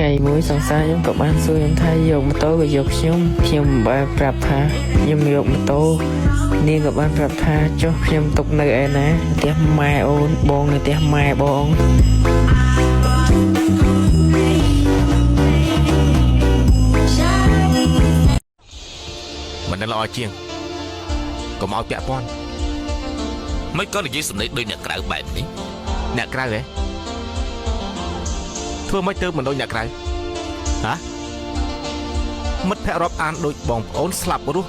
ngày mũi sòng xa nhóm cậu ban xui em thay dùng một tô và dục nhóm nhầm bà prap ha nhầm dục một tô nên cậu ban prap ha cho nhầm tục nơi nè tiếc mai ôn bong này tiếc mai bong mình đang lo chiên còn mau chẹt con mấy có được gì sầm đấy đôi nhạc cào bạn đi nhạc cào vậy thưa mấy tư mình đôi nhạc cào hả mất thẻ rộp an đôi bóng ốn slap của đúng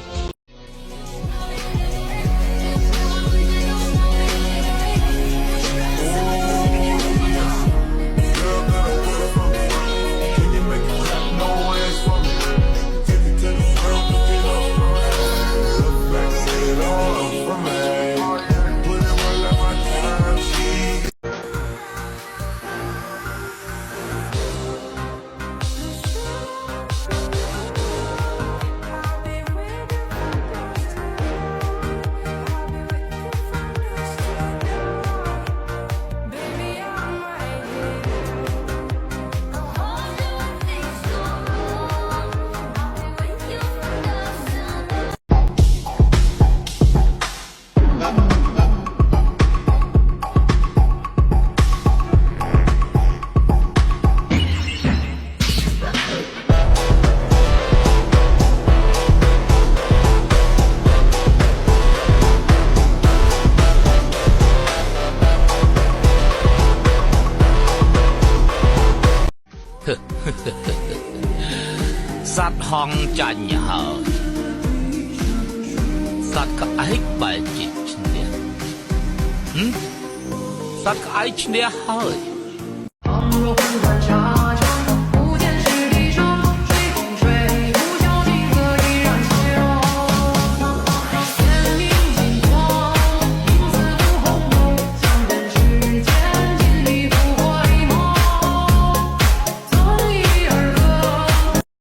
sát hong chanh hở sát cái ấy bài chỉ nè sát cái ấy nè hơi